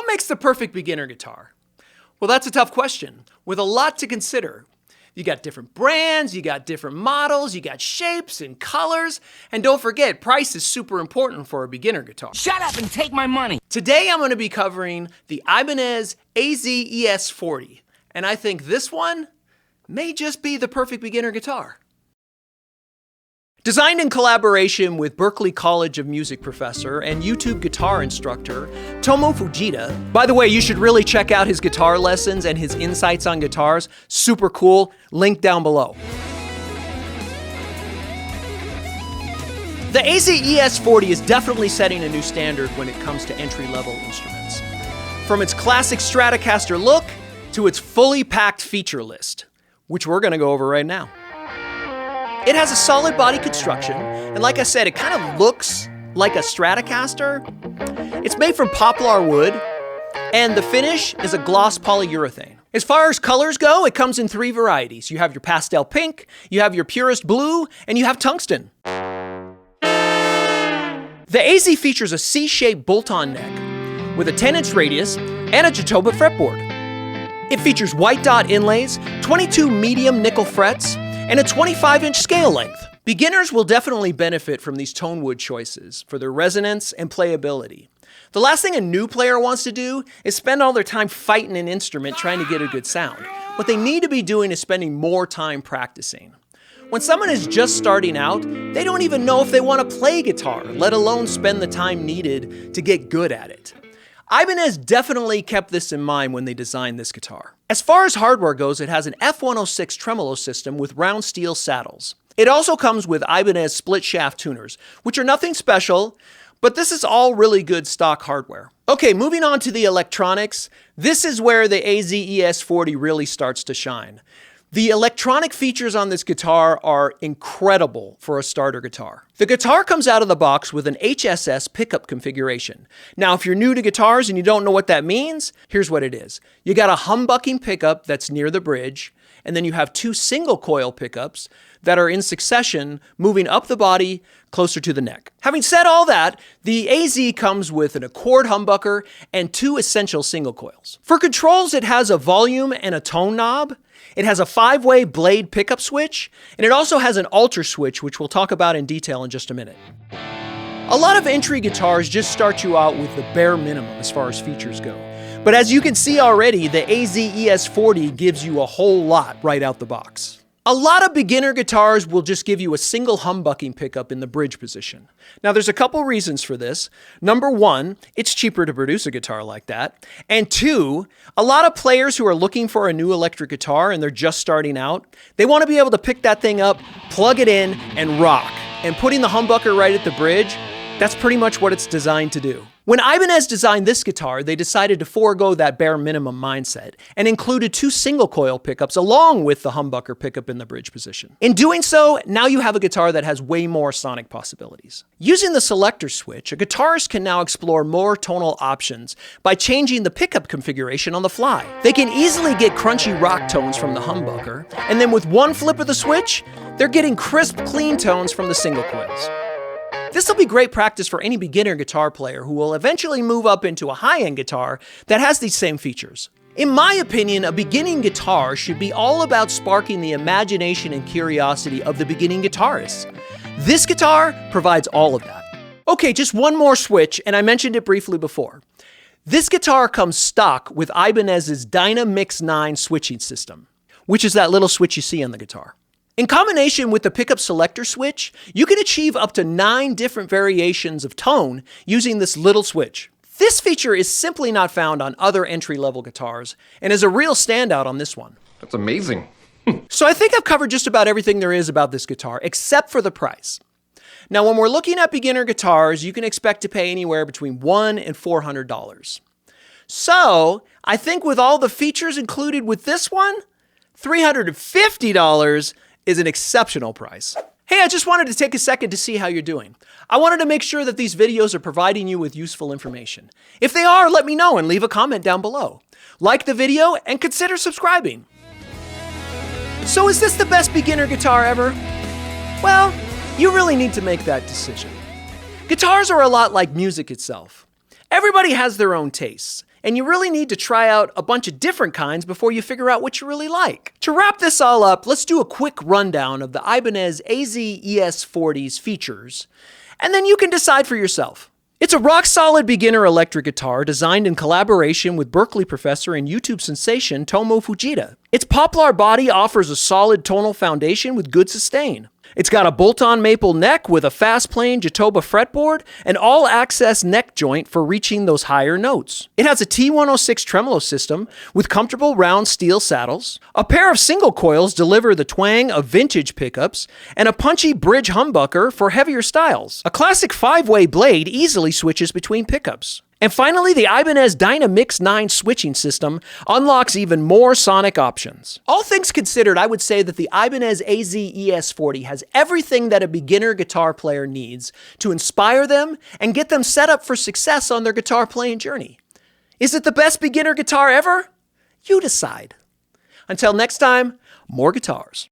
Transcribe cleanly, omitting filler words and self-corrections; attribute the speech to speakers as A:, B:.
A: makes the perfect beginner guitar? Well, that's a tough question with a lot to consider. You got different brands, you got different models, you got shapes and colors, and don't forget, price is super important for a beginner guitar.
B: Shut up and take my money!
A: Today I'm going to be covering the Ibanez AZ-ES40, and I think this one may just be the perfect beginner guitar. Designed in collaboration with Berklee College of Music professor and YouTube guitar instructor, Tomo Futija. By the way, you should really check out his guitar lessons and his insights on guitars. Super cool. Link down below. The AZ-ES40 is definitely setting a new standard when it comes to entry-level instruments. From its classic Stratocaster look to its fully packed feature list, which we're going to go over right now. It has a solid body construction, and like I said, it kind of looks like a Stratocaster. It's made from poplar wood, and the finish is a gloss polyurethane. As far as colors go, it comes in 3 varieties. You have your pastel pink, you have your purest blue, and you have tungsten. The AZ features a C-shaped bolt-on neck with a 10-inch radius and a Jatoba fretboard. It features white dot inlays, 22 medium nickel frets, and a 25-inch scale length. Beginners will definitely benefit from these tone wood choices for their resonance and playability. The last thing a new player wants to do is spend all their time fighting an instrument trying to get a good sound. What they need to be doing is spending more time practicing. When someone is just starting out, they don't even know if they want to play guitar, let alone spend the time needed to get good at it. Ibanez definitely kept this in mind when they designed this guitar. As far as hardware goes, it has an F106 tremolo system with round steel saddles. It also comes with Ibanez split shaft tuners, which are nothing special, but this is all really good stock hardware. Okay, moving on to the electronics, this is where the AZ-ES40 really starts to shine. The electronic features on this guitar are incredible for a starter guitar. The guitar comes out of the box with an HSS pickup configuration. Now, if you're new to guitars and you don't know what that means, here's what it is. You got a humbucking pickup that's near the bridge, and then you have 2 single coil pickups that are in succession moving up the body closer to the neck. Having said all that, the AZ comes with an Accord humbucker and 2 essential single coils. For controls, it has a volume and a tone knob. It has a 5-way blade pickup switch, and it also has an alter switch, which we'll talk about in detail in just a minute. A lot of entry guitars just start you out with the bare minimum as far as features go. But as you can see already, the AZ-ES40 gives you a whole lot right out the box. A lot of beginner guitars will just give you a single humbucking pickup in the bridge position. Now, there's a couple reasons for this. Number 1, it's cheaper to produce a guitar like that. And 2, a lot of players who are looking for a new electric guitar and they're just starting out, they want to be able to pick that thing up, plug it in, and rock. And putting the humbucker right at the bridge, that's pretty much what it's designed to do. When Ibanez designed this guitar, they decided to forego that bare minimum mindset and included 2 single coil pickups along with the humbucker pickup in the bridge position. In doing so, now you have a guitar that has way more sonic possibilities. Using the selector switch, a guitarist can now explore more tonal options by changing the pickup configuration on the fly. They can easily get crunchy rock tones from the humbucker, and then with one flip of the switch, they're getting crisp, clean tones from the single coils. This will be great practice for any beginner guitar player who will eventually move up into a high-end guitar that has these same features. In my opinion, a beginning guitar should be all about sparking the imagination and curiosity of the beginning guitarist. This guitar provides all of that. Okay, just one more switch, and I mentioned it briefly before. This guitar comes stock with Ibanez's Dynamix 9 switching system, which is that little switch you see on the guitar. In combination with the pickup selector switch, you can achieve up to 9 different variations of tone using this little switch. This feature is simply not found on other entry-level guitars and is a real standout on this one.
C: That's amazing.
A: So I think I've covered just about everything there is about this guitar, except for the price. Now, when we're looking at beginner guitars, you can expect to pay anywhere between $100 and $400. So I think with all the features included with this one, $350 is an exceptional price. Hey, I just wanted to take a second to see how you're doing. I wanted to make sure that these videos are providing you with useful information. If they are, let me know and leave a comment down below. Like the video and consider subscribing. So is this the best beginner guitar ever? Well, you really need to make that decision. Guitars are a lot like music itself. Everybody has their own tastes, And you really need to try out a bunch of different kinds before you figure out what you really like. To wrap this all up, let's do a quick rundown of the Ibanez AZ-ES40's features, and then you can decide for yourself. It's a rock-solid beginner electric guitar designed in collaboration with Berkeley professor and YouTube sensation Tomo Futija. Its poplar body offers a solid tonal foundation with good sustain. It's got a bolt-on maple neck with a fast-playing Jatoba fretboard and all-access neck joint for reaching those higher notes. It has a T106 tremolo system with comfortable round steel saddles. A pair of single coils deliver the twang of vintage pickups, and a punchy bridge humbucker for heavier styles. A classic 5-way blade easily switches between pickups. And finally, the Ibanez Dynamix 9 switching system unlocks even more sonic options. All things considered, I would say that the Ibanez AZ-ES40 has everything that a beginner guitar player needs to inspire them and get them set up for success on their guitar playing journey. Is it the best beginner guitar ever? You decide. Until next time, more guitars.